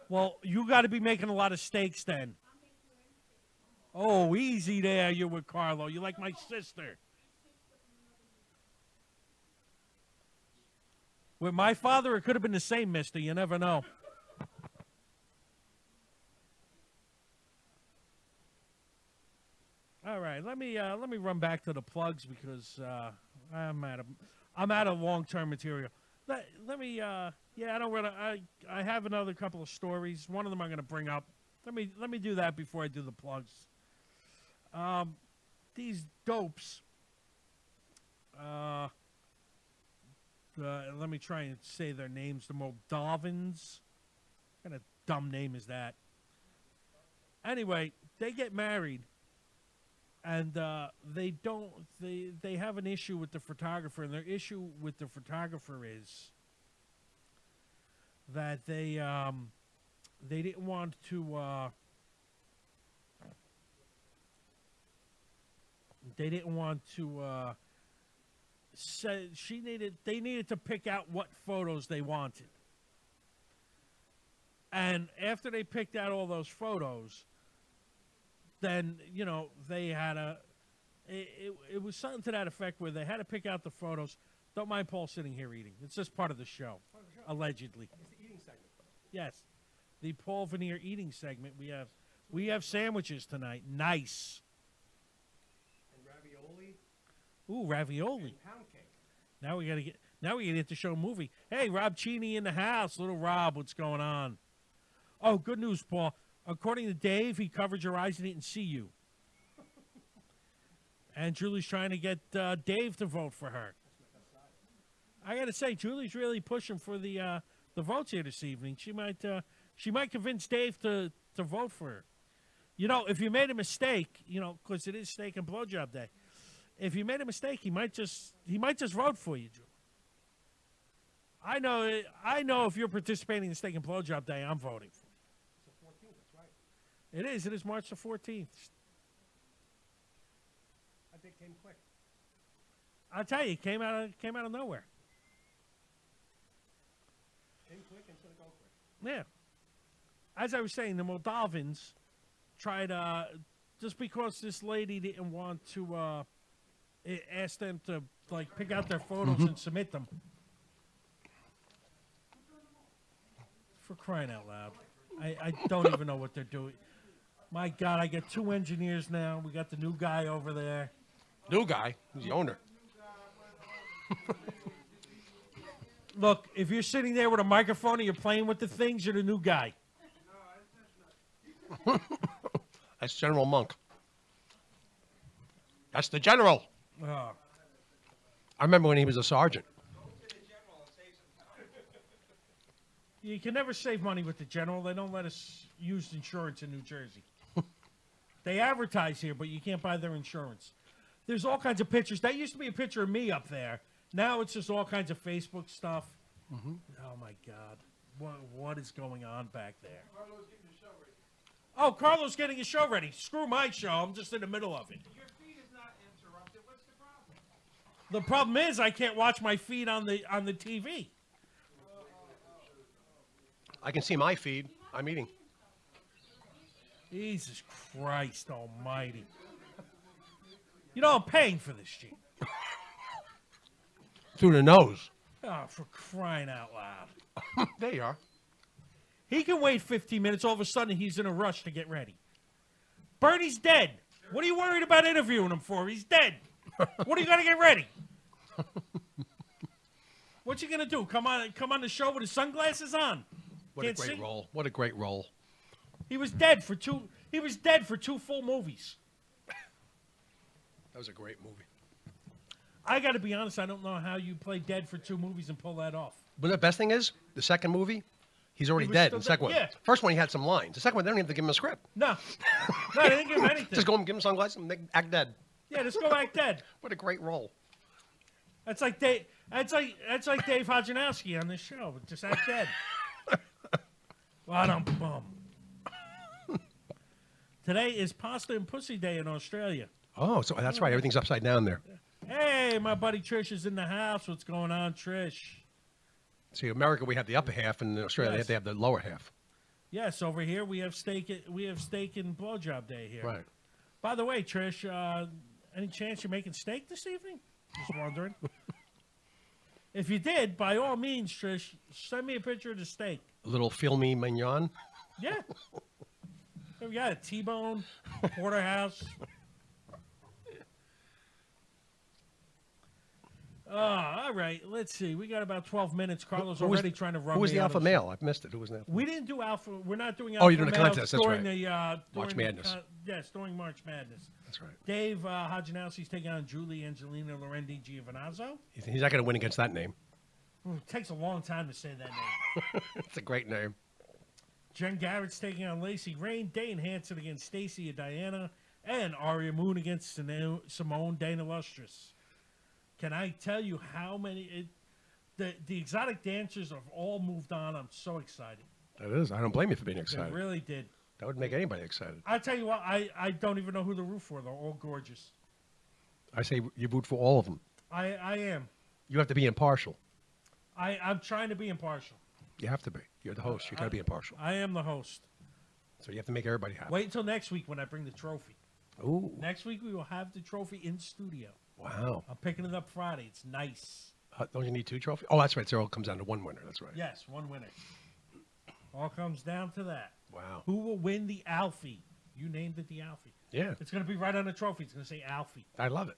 Well, you got to be making a lot of steaks then. Oh, easy there, you with Carlo. You're like my sister. With my father, it could have been the same, mister. You never know. All right, let me run back to the plugs because I'm out of long-term material. Let me I don't really I have another couple of stories. One of them I'm going to bring up. Let me do that before I do the plugs. These dopes. Let me try and say their names. The Moldovans. What kind of dumb name is that? Anyway, they get married, and they have an issue with the photographer, and their issue with the photographer is that they didn't want to. They didn't want to. They needed to pick out what photos they wanted. And after they picked out all those photos, then, they had it was something to that effect where they had to pick out the photos. Don't mind Paul sitting here eating. It's just part of the show, allegedly. It's the eating segment. Yes. The Paul Veneer eating segment. We have sandwiches tonight. Nice. And ravioli. Ooh, ravioli. And pound cake. Now we gotta get to show a movie. Hey, Rob Cheney in the house. Little Rob, what's going on? Oh, good news, Paul. According to Dave, he covered your eyes and didn't see you. And Julie's trying to get Dave to vote for her. I gotta say, Julie's really pushing for the votes here this evening. She might convince Dave to vote for her. If you made a mistake, because it is steak and blowjob day. If you made a mistake, he might just vote for you, Julie. I know if you're participating in steak and blowjob day, I'm voting for you. It's the 14th, that's right. It is. It is March the 14th. I think it came quick. I'll tell you, it came out of nowhere. Came quick and should go quick. Yeah. As I was saying, the Moldovans tried just because this lady didn't want to ask them to like pick out their photos and submit them. For crying out loud. I don't even know what they're doing. My God, I get 2 engineers now. We got the new guy over there. New guy. He's the owner. Look, if you're sitting there with a microphone and you're playing with the things, you're the new guy. That's General Monk. That's the general. Oh. I remember when he was a sergeant. You can never save money with the general. They don't let us use insurance in New Jersey. They advertise here, but you can't buy their insurance. There's all kinds of pictures. That used to be a picture of me up there. Now it's just all kinds of Facebook stuff. Oh, my God. What is going on back there? Oh, Carlos getting his show ready. Screw my show. I'm just in the middle of it. Your feed is not interrupted. What's the problem? The problem is I can't watch my feed on the TV. I can see my feed. I'm eating. Jesus Christ almighty. You know I'm paying for this, Gene. Through the nose. Oh, for crying out loud. There you are. He can wait 15 minutes. All of a sudden, he's in a rush to get ready. Bernie's dead. What are you worried about interviewing him for? He's dead. What are you going to get ready? What's he going to do? Come on the show with his sunglasses on? What a great role. What a great role. He was dead for two. He was dead for 2 full movies. That was a great movie. I got to be honest. I don't know how you play dead for 2 movies and pull that off. But the best thing is, the second movie, he's already He was dead. still The second dead, one. yeah. First one, he had some lines. The second one, they don't even have to give him a script. No, they didn't give him anything. Just go and give him sunglasses and act dead. Yeah, just go act dead. What a great role. That's like Dave. That's like Dave Hodjanowski on this show. Just act dead. What a bum. Today is Pasta and Pussy Day in Australia. Oh, so that's right. Everything's upside down there. Hey, my buddy Trish is in the house. What's going on, Trish? See, America, we have the upper half, and in Australia, Yes. they have the lower half. Yes, over here we have steak. We have steak and blowjob day here. Right. By the way, Trish, any chance you're making steak this evening? Just wondering. If you did, by all means, Trish, send me a picture of the steak. A little filmy mignon. Yeah. We got a T-bone, porterhouse. All right. Let's see. We got about 12 minutes. Carlos Who was- already trying to run. Who was me the out alpha of- male? I've missed it. Who was the alpha? We didn't do alpha. We're not doing Oh, alpha. you're doing the males contest, that's during right. The, March during Madness. Yes, during March Madness. That's right. Dave Hodjanowski's taking on Julie Angelina Lorendi Giovinazzo. He's not going to win against that name. It takes a long time to say that name. It's a great name. Jen Garrett's taking on Lacey Rain. Dane Hanson against Stacy and Diana. And Aria Moon against Simone Dana Lustrous. Can I tell you how many... The exotic dancers have all moved on. I'm so excited. That is. I don't blame you for being They excited. really did. That would make anybody excited. I tell you what, I don't even know who to root for. They're all gorgeous. I say you root for all of them. I am. You have to be impartial. I'm trying to be impartial. You have to be. You're the host. You got to be impartial. I am the host. So you have to make everybody happy. Wait until next week when I bring the trophy. Ooh. Next week we will have the trophy in studio. Wow. I'm picking it up Friday. It's nice. Don't you need 2 trophies? Oh, that's right. So it all comes down to 1 winner. That's right. Yes, 1 winner. All comes down to that. Wow. Who will win the Alfie? You named it the Alfie. Yeah. It's going to be right on the trophy. It's going to say Alfie. I love it.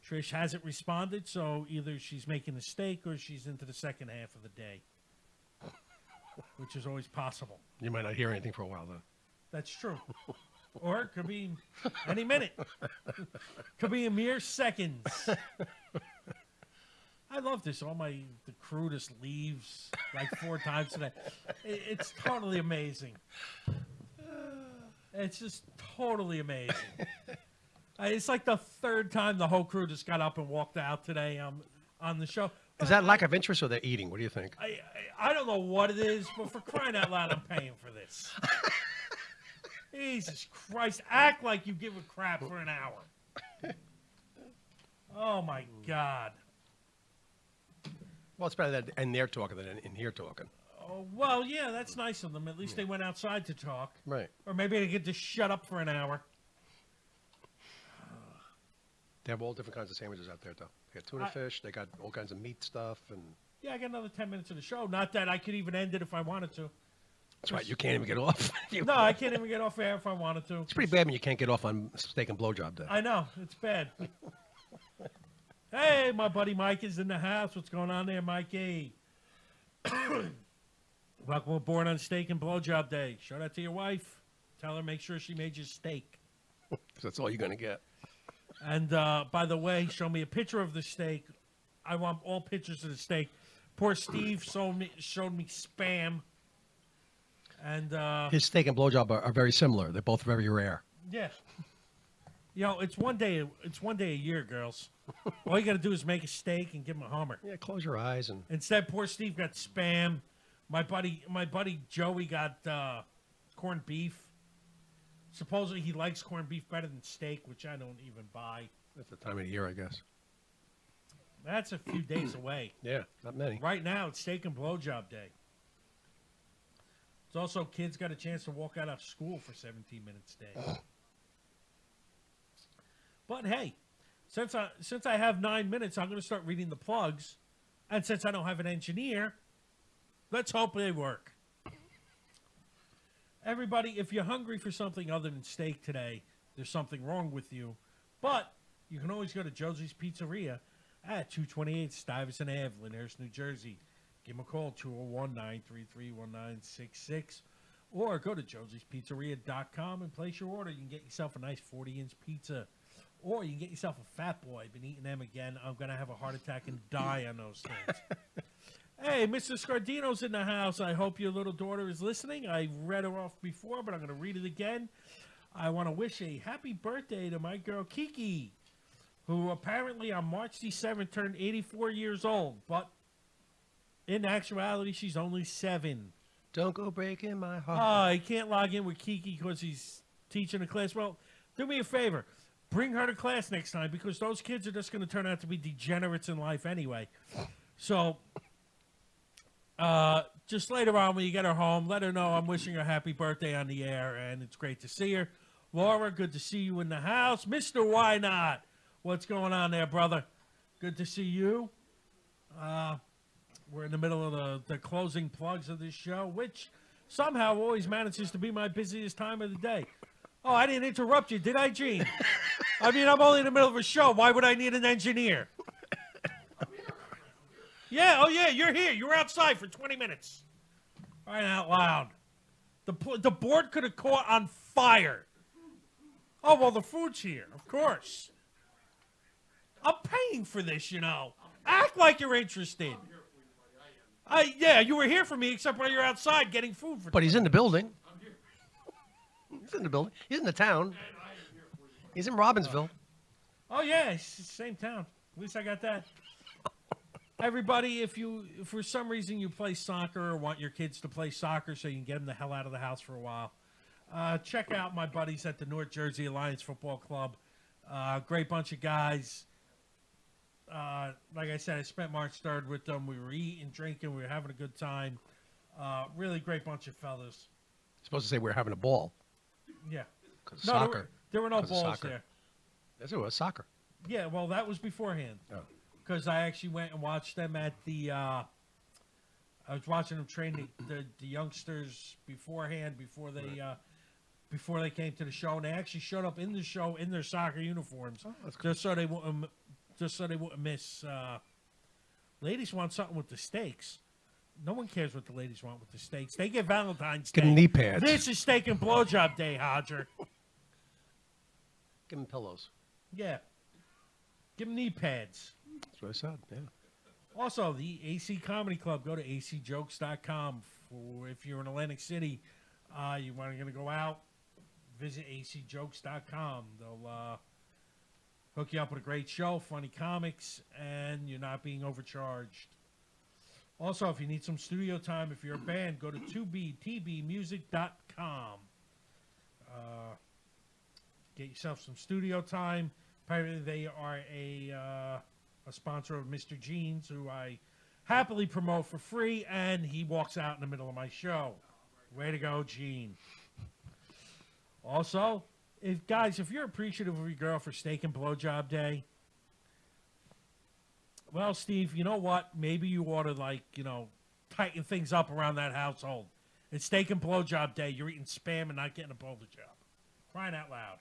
Trish hasn't responded, so either she's making a steak or she's into the second half of the day, which is always possible. You might not hear anything for a while, though. That's true. Or it could be any minute. Could be a mere seconds. I love this. The crew just leaves like 4 times today. It's totally amazing. It's just totally amazing. It's like the 3rd time the whole crew just got up and walked out today on the show. Is that lack of interest or they're eating? What do you think? I don't know what it is, but for crying out loud, I'm paying for this. Jesus Christ. Act like you give a crap for an hour. Oh, my God. Well, it's better that in there talking than in here talking. Oh, well, yeah, that's nice of them. At least they went outside to talk. Right. Or maybe they get to shut up for an hour. They have all different kinds of sandwiches out there, though. They got tuna fish. They got all kinds of meat stuff, and Yeah, I got another 10 minutes of the show. Not that I could even end it if I wanted to. that's right. You can't even get off. No, I can't even get off air if I wanted to. It's pretty bad when you can't get off on steak and blowjob day. I know. It's bad. Hey, my buddy Mike is in the house. What's going on there, Mikey? Welcome aboard on Steak and Blowjob Day. Show that to your wife. Tell her make sure she made you steak. That's all you're gonna get. And by the way, show me a picture of the steak. I want all pictures of the steak. Poor Steve showed me spam. And His steak and blowjob are very similar. They're both very rare. yeah, you know, it's one day a year, girls. All you got to do is make a steak and give him a Hummer. Yeah, close your eyes and Instead, poor Steve got spam. My buddy Joey got corned beef. Supposedly he likes corned beef better than steak, which I don't even buy. that's the time of the year, I guess. That's a few days away. Yeah, not many. Right now, it's Steak and Blowjob Day. It's also kids got a chance to walk out of school for 17 minutes day. But hey, since I have 9 minutes, I'm going to start reading the plugs. And since I don't have an engineer, let's hope they work. Everybody, if you're hungry for something other than steak today, there's something wrong with you. But you can always go to Josie's Pizzeria at 228 Stuyvesant Ave, Lyndhurst, New Jersey. Give them a call, 201-933-1966. Or go to josie'spizzeria.com and place your order. You can get yourself a nice 40-inch pizza. Or you can get yourself a Fat Boy. Been eating them again. I'm going to have a heart attack and die on those things. Hey, Mr. Scardino's in the house. I hope your little daughter is listening. I read her off before, but I'm going to read it again. I want to wish a happy birthday to my girl Kiki, who apparently on March the 7th turned 84 years old. But in actuality, she's only 7. Don't go breaking my heart. I can't log in with Kiki because he's teaching a class. Well, do me a favor. Bring her to class next time because those kids are just going to turn out to be degenerates in life anyway. So, just later on when you get her home, let her know I'm wishing her happy birthday on the air, and it's great to see her. Laura, good to see you in the house. Mr. Why Not? What's going on there, brother? Good to see you. We're in the middle of the closing plugs of this show, which somehow always manages to be my busiest time of the day. Oh, I didn't interrupt you, did I, Gene? I mean, I'm only in the middle of a show. Why would I need an engineer? Yeah, oh yeah, you're here. You were outside for 20 minutes. Right out loud. The board could have caught on fire. Oh, well, the food's here, of course. I'm paying for this, you know. Act like you're interested. Yeah, you were here for me, except when you're outside getting food for. But he's in the building. He's in the building. He's in the town. He's in Robbinsville. Oh yeah, it's the same town. At least I got that. Everybody, if for some reason you play soccer or want your kids to play soccer so you can get them the hell out of the house for a while, check out my buddies at the North Jersey Alliance Football Club. Great bunch of guys. Like I said, I spent March 3rd with them. We were eating, drinking. We were having a good time. Really great bunch of fellas. Supposed to say we're having a ball. Yeah. Because No, soccer. there were no 'Cause of balls soccer. there. Yes, it was soccer. Yeah, well, that was beforehand. Oh. Because I actually went and watched them at the. I was watching them train the youngsters beforehand before they came to the show, and they actually showed up in the show in their soccer uniforms, that's cool. just so they wouldn't miss. Ladies want something with the steaks. No one cares what the ladies want with the steaks. They get Valentine's Give Day. them knee pads. This is Steak and Blowjob Day, Hodger. Give them pillows. Yeah. Give them knee pads. That's what I said. Yeah. Also, the AC Comedy Club. Go to acjokes.com for if you're in Atlantic City, you want to go out, visit acjokes.com. They'll hook you up with a great show, funny comics, and you're not being overcharged. Also, if you need some studio time, if you're a band, go to 2btbmusic.com. Get yourself some studio time. Apparently, they are a sponsor of Mr. Jeans, who I happily promote for free, and he walks out in the middle of my show. Way to go, Gene. Also, if you're appreciative of your girl for Steak and Blowjob Day, Well, Steve, you know what? Maybe you ought to, like, tighten things up around that household. It's steak and blowjob day. You're eating spam and not getting a blowjob. Crying out loud.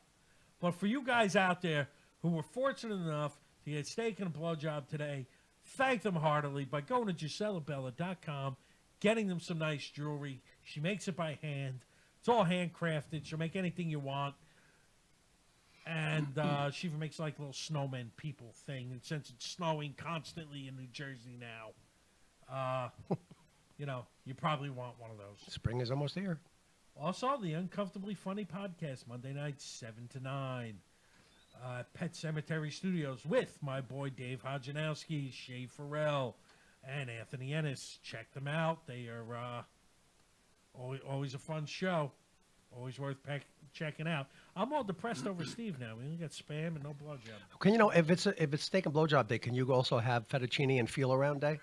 But for you guys out there who were fortunate enough to get steak and a blowjob today, thank them heartily by going to GiselleBella.com, getting them some nice jewelry. She makes it by hand. It's all handcrafted. She'll make anything you want. And she even makes like a little snowman people thing. And since it's snowing constantly in New Jersey now, you probably want one of those. Spring is almost here. Also, the Uncomfortably Funny podcast, Monday nights, 7 to 9. Pet Cemetery Studios with my boy Dave Hodjanowski, Shay Farrell, and Anthony Ennis. Check them out. They are always a fun show. Always worth checking out. I'm all depressed over Steve now. We only got spam and no blowjob. Can if it's steak and blowjob day, can you also have fettuccine and feel around day?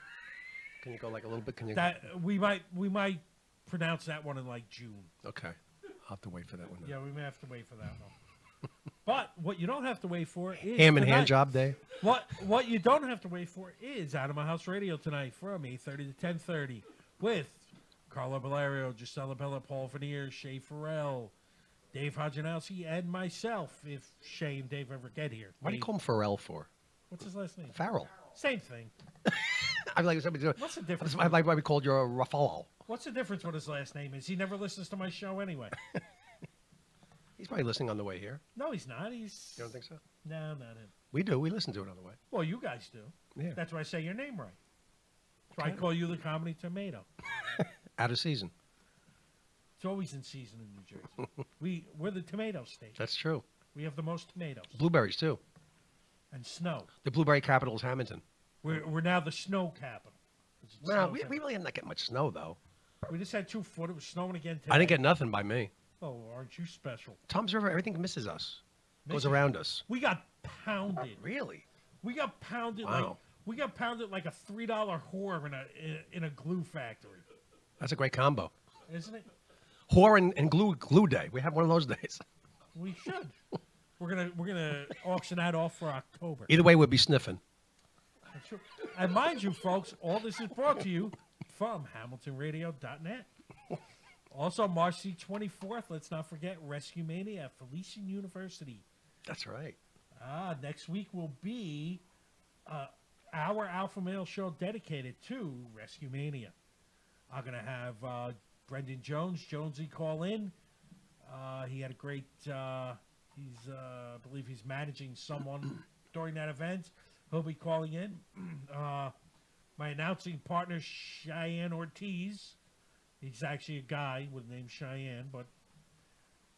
Can you go like a little bit? Can you? That we might pronounce that one in like June. Okay, I'll have to wait for that one. Then. Yeah, we may have to wait for that one. But what you don't have to wait for is ham and tonight. hand job day. What you don't have to wait for is Out of My House Radio tonight from 8:30 to 10:30 with Carlo Valerio, Gisela Bella, Paul Veneer, Shay Farrell, Dave Hodjanowski, and myself, if Shay and Dave ever get here. Why do you call him Farrell for? What's his last name? Farrell. Same thing. I'm like somebody. What's the difference? I like why we called you a Rafael. What's the difference what his last name is? He never listens to my show anyway. He's probably listening on the way here. No, he's not. He's. You don't think so? No, not him. We do. We listen to it on the way. Well, you guys do. Yeah. That's why I say your name right. That's why I call you the Comedy Tomato. Out of season. It's always in season in New Jersey. We're the tomato state. That's true. We have the most tomatoes. Blueberries too. And snow. The blueberry capital is Hamilton. We're now the snow capital. Well, we really didn't get much snow though. We just had 2 foot. It was snowing again today. I didn't get nothing by me. Oh, aren't you special? Tom's River, everything misses us. Goes Misses- around us. We got pounded. Really? We got pounded Wow. like a $3 whore in a glue factory, That's a great combo. isn't it? Whore and glue day. We have one of those days. We should. We're gonna auction that off for October. Either way, we'd be sniffing. Sure. And mind you, folks, all this is brought to you from HamiltonRadio.net. Also, March the 24th, let's not forget Rescue Mania at Felician University. That's right. Next week will be our Alpha Male show dedicated to Rescue Mania. I'm going to have Brendan Jonesy call in. He had a great, I believe he's managing someone during that event. He'll be calling in. My announcing partner, Cheyenne Ortiz. He's actually a guy with the name Cheyenne, but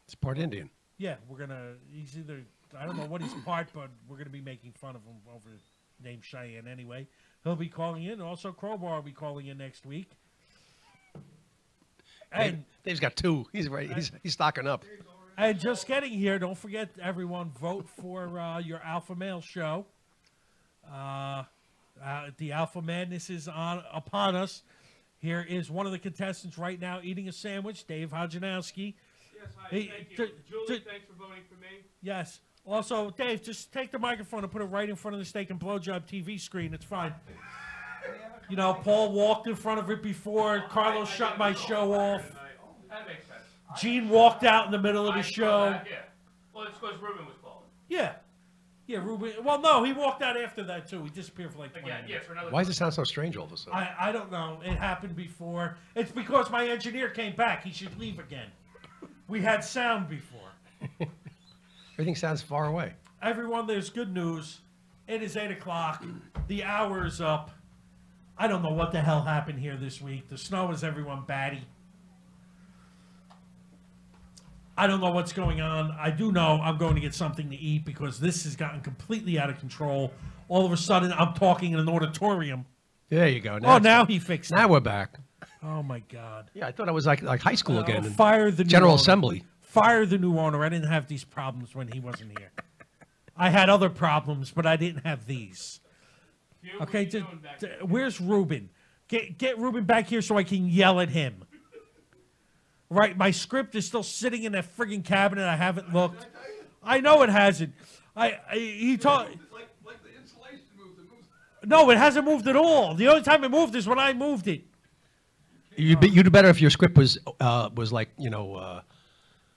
It's part Indian. yeah, he's either, I don't know what he's part, but we're going to be making fun of him over the name Cheyenne anyway. He'll be calling in. Also, Crowbar will be calling in next week. And Dave's got 2. He's right. He's stocking up. And just getting here, don't forget, everyone, vote for your Alpha Male show. The Alpha Madness is upon us. Here is one of the contestants right now eating a sandwich, Dave Hodjanowski. Yes, hi, Hey, thank you. d- Julie, d- thanks for voting for me. Yes. Also, Dave, just take the microphone and put it right in front of the Steak and Blowjob TV screen. It's fine. You know, Paul walked in front of it before. Carlos shut my show off. That makes sense. Gene walked out in the middle of the I saw show. that, yeah. Well, it's because Ruben was calling. Yeah. Yeah, Ruben. Well, no, he walked out after that, too. He disappeared for like 20 Again, minutes. yeah, for another. Why does it sound so strange all of a sudden? I don't know. It happened before. It's because my engineer came back. He should leave again. We had sound before. Everything sounds far away. Everyone, there's good news. It is 8 o'clock. The hour is up. I don't know what the hell happened here this week. The snow is everyone batty. I don't know what's going on. I do know I'm going to get something to eat because this has gotten completely out of control. All of a sudden, I'm talking in an auditorium. There you go. Now he fixed it. Now we're back. Oh, my God. Yeah, I thought I was like high school again. and Fire the new General owner. Assembly. Fire the new owner. I didn't have these problems when he wasn't here. I had other problems, but I didn't have these. Hugh, what Okay, you doing back there? where's Ruben? Get Ruben back here so I can yell at him. Right, my script is still sitting in that friggin' cabinet. I haven't looked. I know it hasn't. He taught. It's like the insulation moves. It moves. No, it hasn't moved at all. The only time it moved is when I moved it. You'd do better if your script was like, If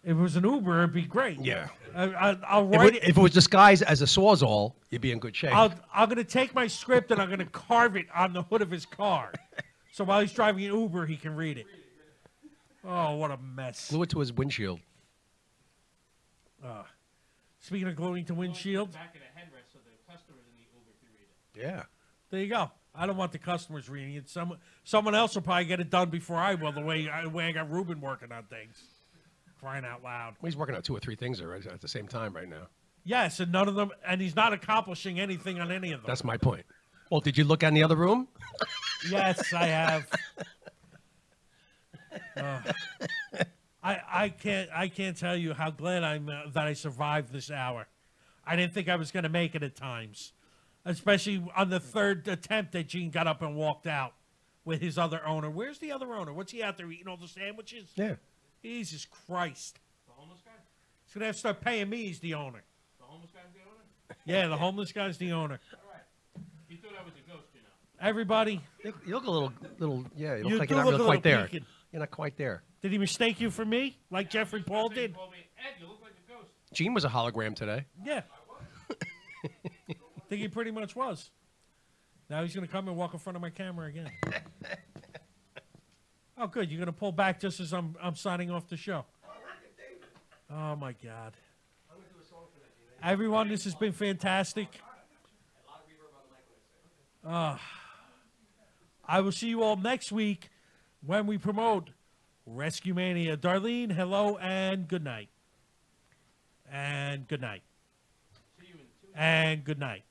it was an Uber, it'd be great. yeah. I'll write it. If it was disguised as a Sawzall, you'd be in good shape. I'm going to take my script and I'm going to carve it on the hood of his car. So while he's driving an Uber, he can read it. Oh, what a mess. Glue it to his windshield. Speaking of gluing to windshield, Back in a headrest so the customers in the Uber can read it. Yeah. there you go. I don't want the customers reading it. Someone else will probably get it done before I will, the way I got Ruben working on things. Crying out loud. Well, he's working on 2 or 3 things at the same time right now. Yes, and none of them, and he's not accomplishing anything on any of them. That's my point. Well, did you look in the other room? Yes, I have. I can't tell you how glad I'm that I survived this hour. I didn't think I was going to make it at times, especially on the third attempt that Gene got up and walked out with his other owner. Where's the other owner? What's he out there eating all the sandwiches? Yeah. Jesus Christ! The homeless guy? He's gonna have to start paying me. He's the owner. The homeless guy's the owner? Yeah, the homeless guy's the owner. All right. You thought I was a ghost, you know. Everybody, You look a little, yeah, you look You like do you're not look a really quite little there. peaked. You're not quite there. did he mistake you for me, like Jeffrey Paul You did? called me, Ed, you look like a ghost. Gene was a hologram today. Yeah. Think he pretty much was. Now he's going to come and walk in front of my camera again. Oh, good. You're going to pull back just as I'm signing off the show. Oh, my God. Everyone, this has been fantastic. I will see you all next week when we promote Rescue Mania. Darlene, hello and good night. And good night. See you in 2 And good night.